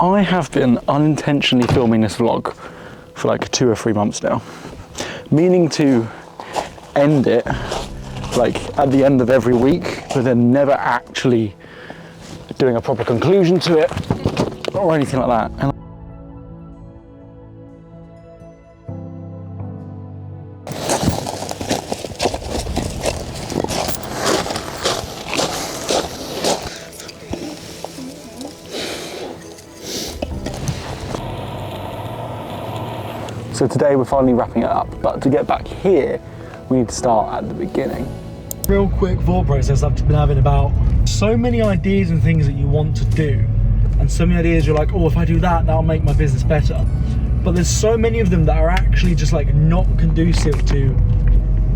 I have been unintentionally filming this vlog for like 2 or 3 months now, meaning to end it like at the end of every week, but then never actually doing a proper conclusion to it or anything like that. And so today we're finally wrapping it up, but to get back here, we need to start at the beginning. Real quick thought process I've been having about so many ideas and things that you want to do, and so many ideas you're like, oh, if I do that, that'll make my business better. But there's so many of them that are actually just like not conducive to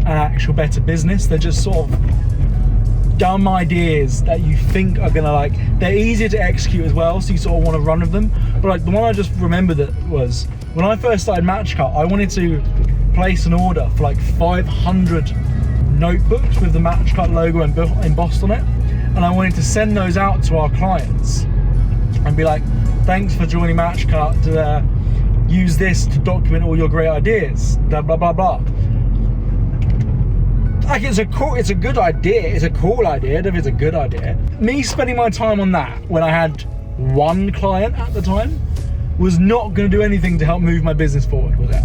an actual better business. They're just sort of dumb ideas that you think are gonna like, they're easier to execute as well, so you sort of want to run with them. But like the one I just remembered that was, when I first started MatchCut, I wanted to place an order for like 500 notebooks with the MatchCut logo embossed on it, and I wanted to send those out to our clients and be like, thanks for joining MatchCut, to use this to document all your great ideas, blah blah blah blah. Like, it's a good idea, it's a cool idea, I don't know if it's a good idea. Me spending my time on that when I had one client at the time was not going to do anything to help move my business forward, was it?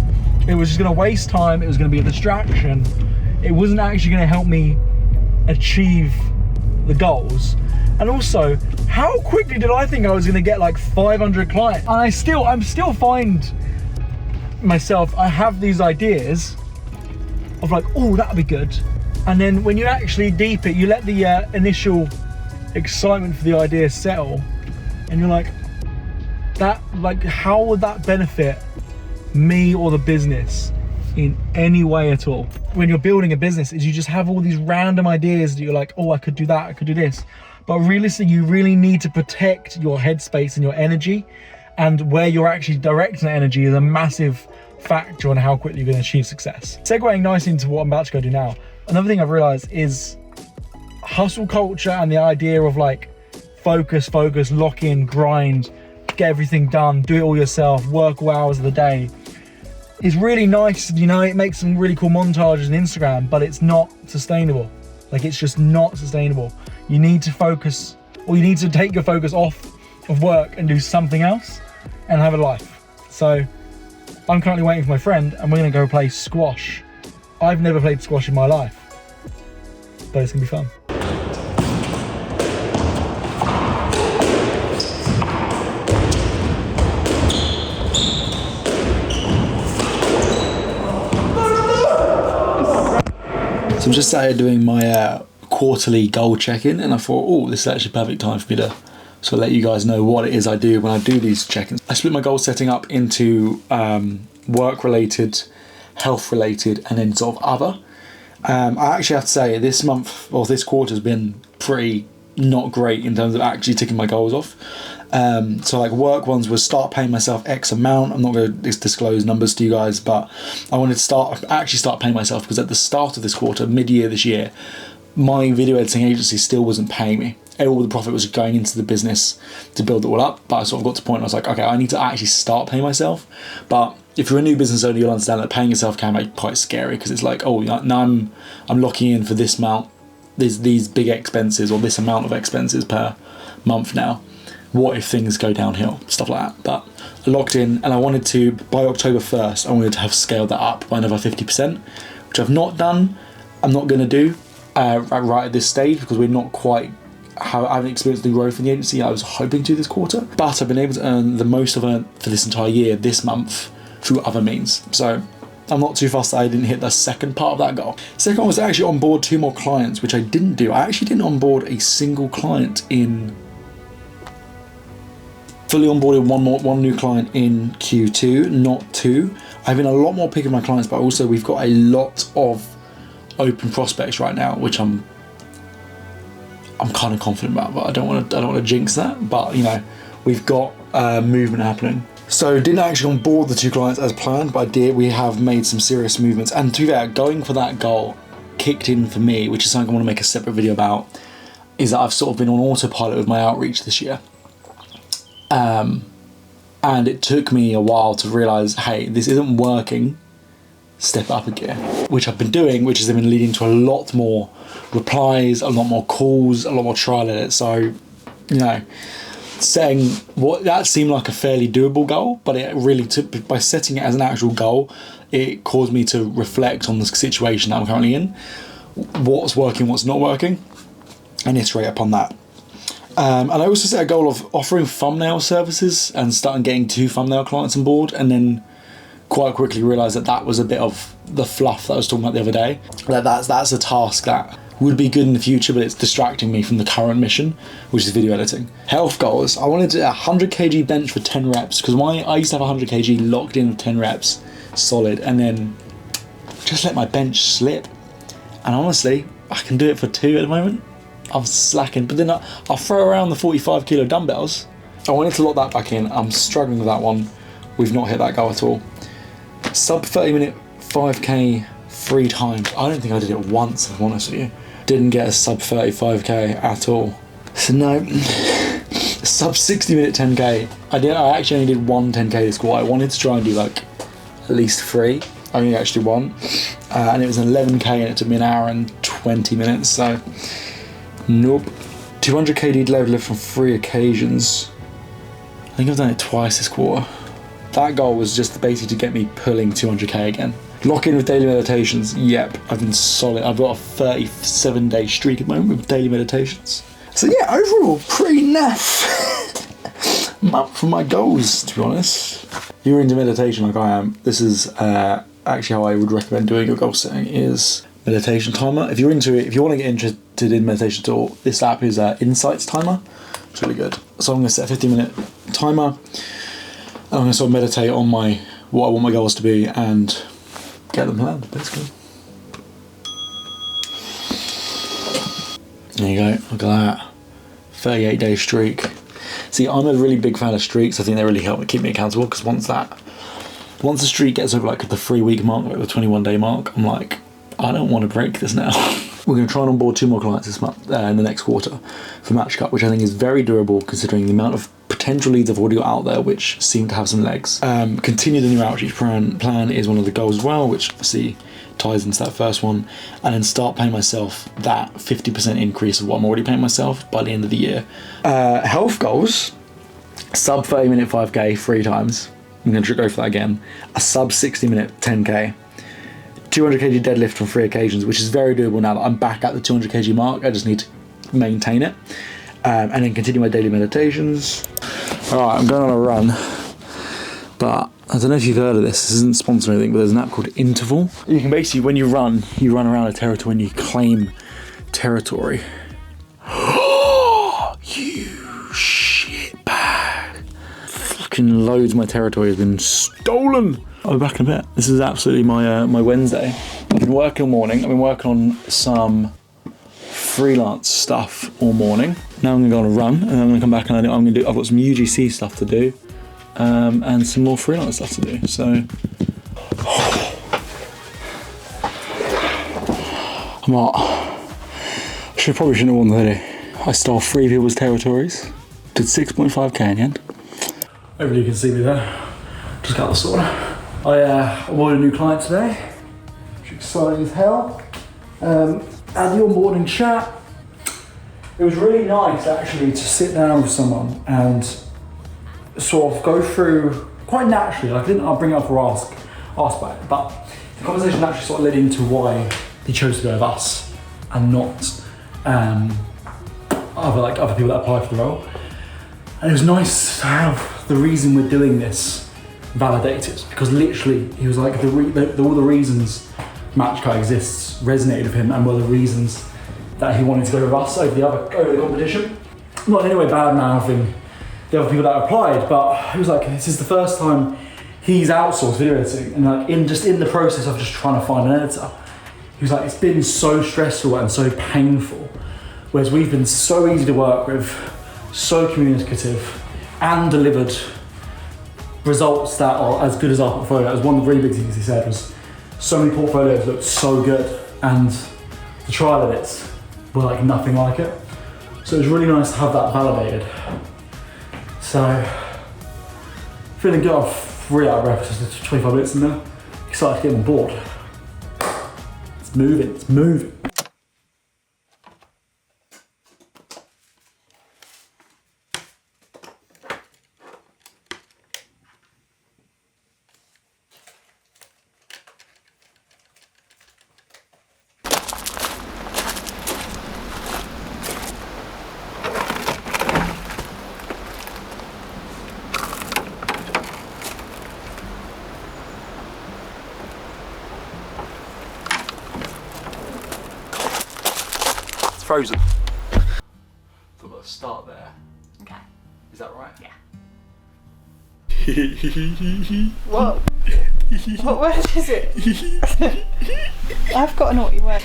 It was just going to waste time, it was going to be a distraction. It wasn't actually going to help me achieve the goals. And also, how quickly did I think I was going to get like 500 clients? And I'm still find myself, I have these ideas of like, oh, that'd be good. And then when you actually deep it, you let the initial excitement for the idea settle, and you're like, that, like, how would that benefit me or the business in any way at all? When you're building a business, is you just have all these random ideas that you're like, oh, I could do that, I could do this. But realistically, you really need to protect your headspace and your energy, and where you're actually directing that energy is a massive factor on how quickly you're going to achieve success. Segueing nicely into what I'm about to go do now, another thing I've realized is hustle culture and the idea of like focus, lock in, grind, get everything done, do it all yourself, work all hours of the day, is really nice. You know, it makes some really cool montages on Instagram, but it's not sustainable. Like, it's just not sustainable. You need to focus, or you need to take your focus off of work and do something else and have a life. So I'm currently waiting for my friend, and we're gonna go play squash. I've never played squash in my life, but it's gonna be fun. So I'm just sat here doing my quarterly goal check-in, and I thought, oh, this is actually a perfect time for me to sort of let you guys know what it is I do when I do these check-ins. I split my goal setting up into work-related, health-related, and then sort of other. I actually have to say this month, or this quarter, has been pretty not great in terms of actually ticking my goals off. So like work ones was start paying myself X amount. I'm not going to disclose numbers to you guys, but I wanted to actually start paying myself, because at the start of this quarter, mid-year this year, my video editing agency still wasn't paying me. All the profit was going into the business to build it all up, but I sort of got to a point where I was like, okay, I need to actually start paying myself. But if you're a new business owner, you'll understand that paying yourself can be quite scary, because it's like, oh, now I'm locking in for this amount, these big expenses, or this amount of expenses per month now. What if things go downhill? Stuff like that. But I locked in, and I wanted to, by October 1st, I wanted to have scaled that up by another 50%, which I've not done. I'm not going to do right at this stage, because we're not quite, I haven't experienced the growth in the agency I was hoping to this quarter. But I've been able to earn the most of it for this entire year, this month, through other means. So I'm not too fussed that I didn't hit the second part of that goal. Second one was to actually onboard 2 more clients, which I didn't do. I actually didn't onboard a single client fully onboarded one new client in Q2, not 2. I've been a lot more picky with my clients, but also we've got a lot of open prospects right now, which I'm kind of confident about, but I don't want to jinx that. But you know, we've got movement happening. So didn't actually onboard the 2 clients as planned, but I did. We have made some serious movements, and to be fair, going for that goal kicked in for me, which is something I want to make a separate video about, is that I've sort of been on autopilot with my outreach this year. And it took me a while to realise, hey, this isn't working. Step up a gear, which I've been doing, which has been leading to a lot more replies, a lot more calls, a lot more trial edits. So, you know, setting what that seemed like a fairly doable goal, but it really took, by setting it as an actual goal, it caused me to reflect on the situation that I'm currently in, what's working, what's not working, and iterate upon that. And I also set a goal of offering thumbnail services and starting getting 2 thumbnail clients on board, and then quite quickly realised that was a bit of the fluff that I was talking about the other day. That's a task that would be good in the future, but it's distracting me from the current mission, which is video editing. Health goals. I wanted to 100 kg bench for 10 reps, because I used to have 100 kg locked in with 10 reps, solid, and then just let my bench slip. And honestly, I can do it for 2 at the moment. I'm slacking, but then I'll throw around the 45 kilo dumbbells. I wanted to lock that back in. I'm struggling with that one. We've not hit that goal at all. Sub 30 minute 5k 3 times. I don't think I did it once, if I'm honest with you. Didn't get a sub 35k at all. So no, sub 60 minute 10k. I actually only did 1 10k this quarter. I wanted to try and do like at least 3. I only actually 1. And it was an 11k and it took me an hour and 20 minutes, so nope. 200 kg deadlift from 3 occasions. I think I've done it twice this quarter. That goal was just basically to get me pulling 200k again. Lock in with daily meditations. Yep, I've been solid. I've got a 37-day streak at the moment with daily meditations. So yeah, overall, pretty naff month for my goals, to be honest. If you're into meditation like I am, this is actually how I would recommend doing your goal setting, is meditation timer. If you're into it, if you want to get interested in meditation at all, this app is Insights Timer. It's really good. So I'm going to set a 15-minute timer. I'm going to sort of meditate on what I want my goals to be and get them planned, basically. There you go, look at that. 38-day streak. See, I'm a really big fan of streaks. I think they really help keep me accountable, because once the streak gets over like the 3-week mark, like the 21-day mark, I'm like, I don't want to break this now. We're going to try and onboard 2 more clients this month, in the next quarter, for Match Cut, which I think is very doable considering the amount of potential leads I've already got out there, which seem to have some legs. Continue the new outreach plan is one of the goals as well, which obviously ties into that first one, and then start paying myself that 50% increase of what I'm already paying myself by the end of the year. Health goals, sub 30 minute 5k 3 times. I'm going to go for that again. A sub 60 minute 10k. 200 kg deadlift from 3 occasions, which is very doable now that I'm back at the 200 kg mark. I just need to maintain it. And then continue my daily meditations. Alright, I'm going on a run, but I don't know if you've heard of this. This isn't sponsored or anything, but there's an app called Interval. You can basically, when you run around a territory and you claim territory. You shit bag. Fucking loads of my territory has been stolen. I'll be back in a bit. This is absolutely my Wednesday. I've been working all morning. I've been working on some freelance stuff all morning. Now I'm gonna go on a run, and then I'm gonna come back and I've got some UGC stuff to do, and some more freelance stuff to do. So I'm not. Probably shouldn't have won the hoodie. I stole 3 people's territories. Did 6.5k in the end. Hopefully you can see me there. Just got the sword. I onboarded a new client today, which is exciting as hell. Had the onboarding chat. It was really nice actually to sit down with someone and sort of go through quite naturally. Like I'll bring it up or ask about it, but the conversation actually sort of led into why he chose to go with us and not other people that apply for the role. And it was nice to have the reason we're doing this validated, because literally he was like all the reasons Match Cut exists resonated with him and were the reasons that he wanted to go with us over the competition. Not in any way bad mouthing the other people that applied, but he was like, this is the first time he's outsourced video editing, and like in the process of just trying to find an editor, he was like, it's been so stressful and so painful, whereas we've been so easy to work with, so communicative, and delivered results that are as good as our portfolio. It was one of the really big things he said was, so many portfolios looked so good, and the trial edits were like nothing like it. So it was really nice to have that validated. So Feeling good, I'm really out of breath, just 25 minutes in there. Excited to get on board. It's moving, it's moving. Frozen. So we've got to start there. Okay. Is that right? Yeah. Whoa. What word is it? I've got a naughty word.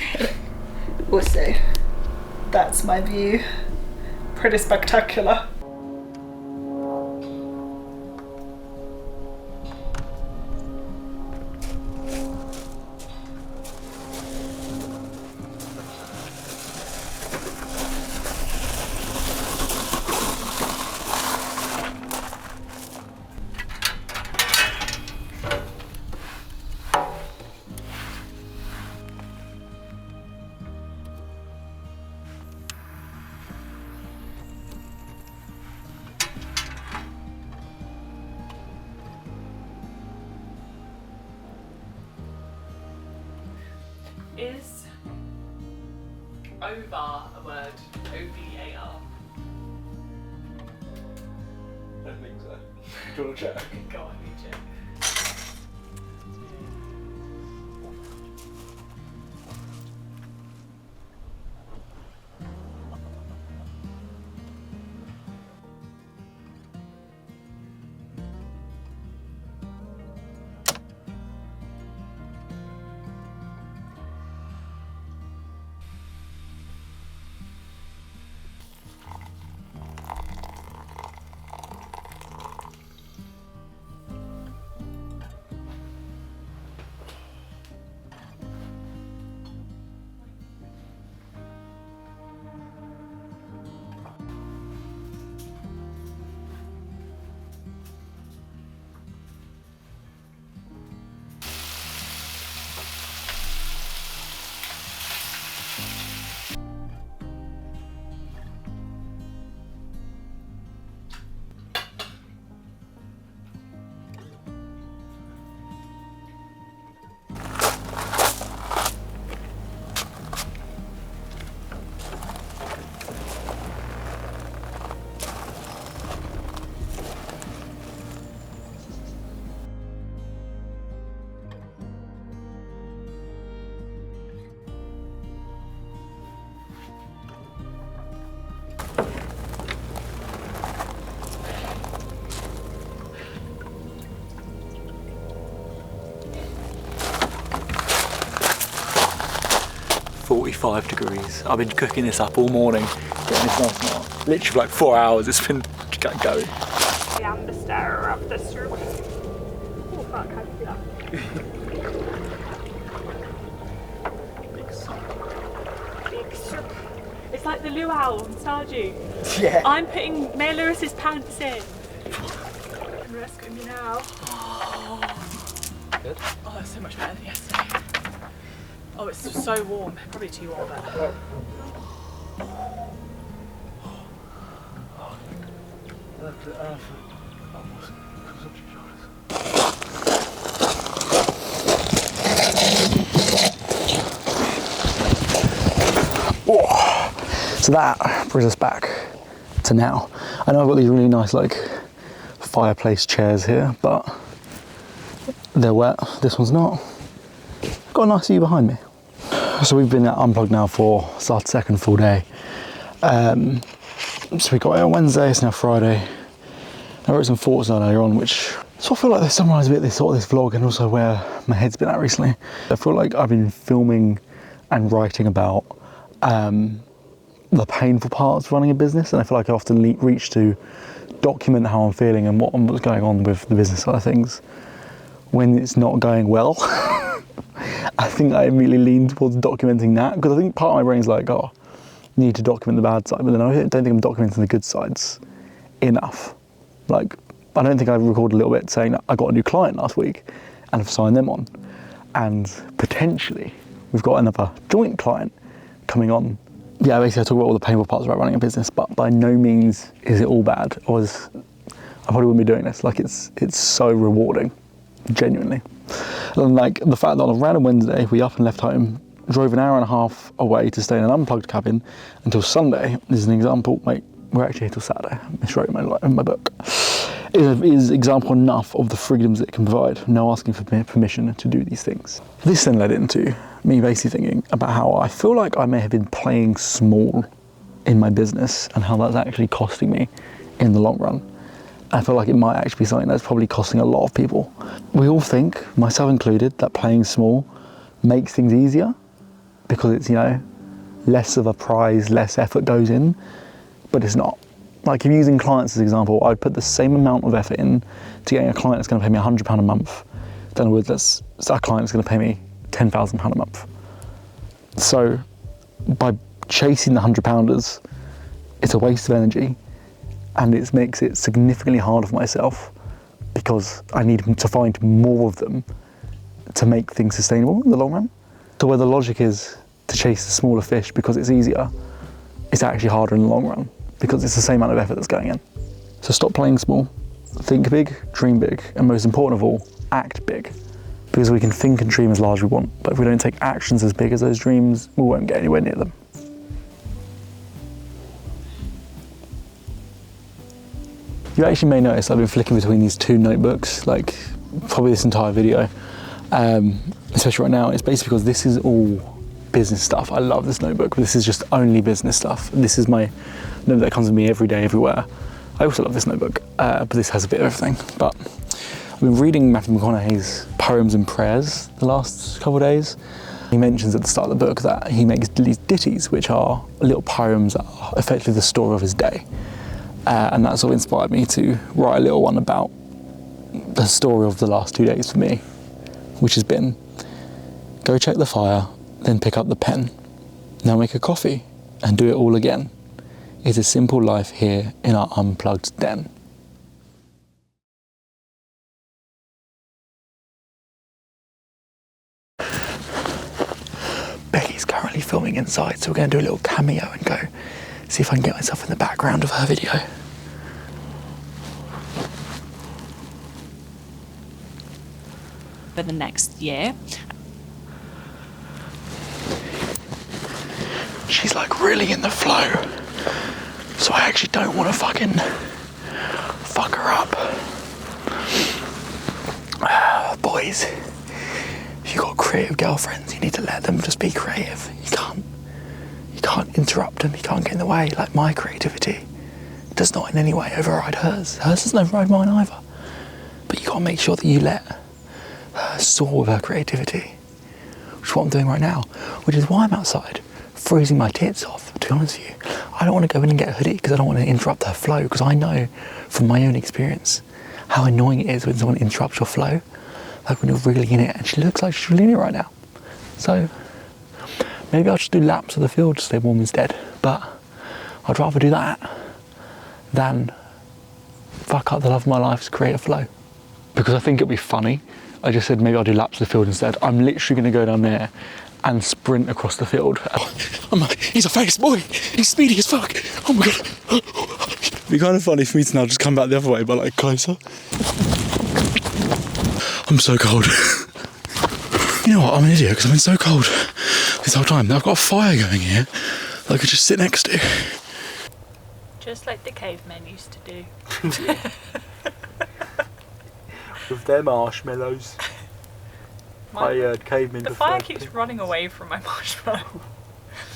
Also, that's my view. Pretty spectacular. Is over a word? O-V-A-R. I don't think so. Do you want to check? Go on, you check. 45 degrees. I've been cooking this up all morning, getting this nice and hot. Literally for like 4 hours it's been going. I am the star of the soup. Oh fuck, how do you do that? Big soup. It's like the luau on Stardew. Yeah. I'm putting Mayor Lewis's pants in. I'm rescuing you now. Good. Oh, that's so much better than yesterday. Oh, it's so warm. Probably too warm, but... So that brings us back to now. I know I've got these really nice like fireplace chairs here, but they're wet. This one's not. Got a nice view behind me. So we've been at Unplugged now for our second full day. So we got it on Wednesday, it's now Friday. I wrote some thoughts earlier on, which so I feel like they summarise a bit this sort of this vlog and also where my head's been at recently. I feel like I've been filming and writing about the painful parts of running a business, and I feel like I often reach to document how I'm feeling and what's going on with the business side of things when it's not going well. I think I immediately lean towards documenting that, because I think part of my brain's like, oh, you need to document the bad side, but then I don't think I'm documenting the good sides enough. Like, I don't think I recorded a little bit saying that I got a new client last week and I've signed them on. And potentially we've got another joint client coming on. Yeah, basically I talk about all the painful parts about running a business, but by no means is it all bad. I probably wouldn't be doing this. Like it's so rewarding, genuinely. And like the fact that on a random Wednesday, we up and left home, drove an hour and a half away to stay in an unplugged cabin until Sunday. This is an example, mate, we're actually here till Saturday. I miswrote in my book. Is example enough of the freedoms it can provide, no asking for permission to do these things. This then led into me basically thinking about how I feel like I may have been playing small in my business and how that's actually costing me in the long run. I feel like it might actually be something that's probably costing a lot of people. We all think, myself included, that playing small makes things easier because it's, you know, less of a prize, less effort goes in, but it's not. Like if you're using clients as an example, I'd put the same amount of effort in to getting a client that's going to pay me £100 a month than with a client that's going to pay me £10,000 a month. So by chasing the £100-pounders, it's a waste of energy and it makes it significantly harder for myself because I need to find more of them to make things sustainable in the long run. So where the logic is to chase the smaller fish because it's easier, it's actually harder in the long run because it's the same amount of effort that's going in. So stop playing small, think big, dream big, and most important of all, act big. Because we can think and dream as large as we want, but if we don't take actions as big as those dreams, we won't get anywhere near them. You actually may notice I've been flicking between these two notebooks, like probably this entire video, especially right now. It's basically because this is all business stuff. I love this notebook, but this is just only business stuff. This is my notebook that comes with me every day, everywhere. I also love this notebook, but this has a bit of everything. But I've been reading Matthew McConaughey's Poems and Prayers the last couple of days. He mentions at the start of the book that he makes these ditties, which are little poems that are effectively the story of his day. And that sort of inspired me to write a little one about the story of the last 2 days for me, which has been, go check the fire, then pick up the pen. Now make a coffee and do it all again. It's a simple life here in our unplugged den. Becky's currently filming inside, so we're going to do a little cameo and go see if I can get myself in the background of her video. For the next year. She's like really in the flow, so I actually don't want to fucking fuck her up. Boys, if you've got creative girlfriends, you need to let them just be creative. You can't interrupt them, you can't get in the way. Like my creativity does not in any way override hers. Hers doesn't override mine either. But you gotta make sure that you let her soar with her creativity, which is what I'm doing right now, which is why I'm outside freezing my tits off, to be honest with you. I don't want to go in and get a hoodie because I don't want to interrupt her flow, because I know from my own experience how annoying it is when someone interrupts your flow, like when you're really in it, and she looks like she's really in it right now. So maybe I'll just do laps of the field to stay warm instead, but I'd rather do that than fuck up the love of my life's creative flow. Because I think it'll be funny. I just said maybe I'll do laps of the field instead. I'm literally going to go down there and sprint across the field. He's a fast boy. He's speedy as fuck. Oh my god. It'd be kind of funny for me to now just come back the other way, but like closer. I'm so cold. You know what? I'm an idiot because I've been so cold this whole time. Now I've got a fire going here that I could just sit next to. Just like the cavemen used to do. With their marshmallows. I heard cavemen. The fire keeps running away from my marshmallow.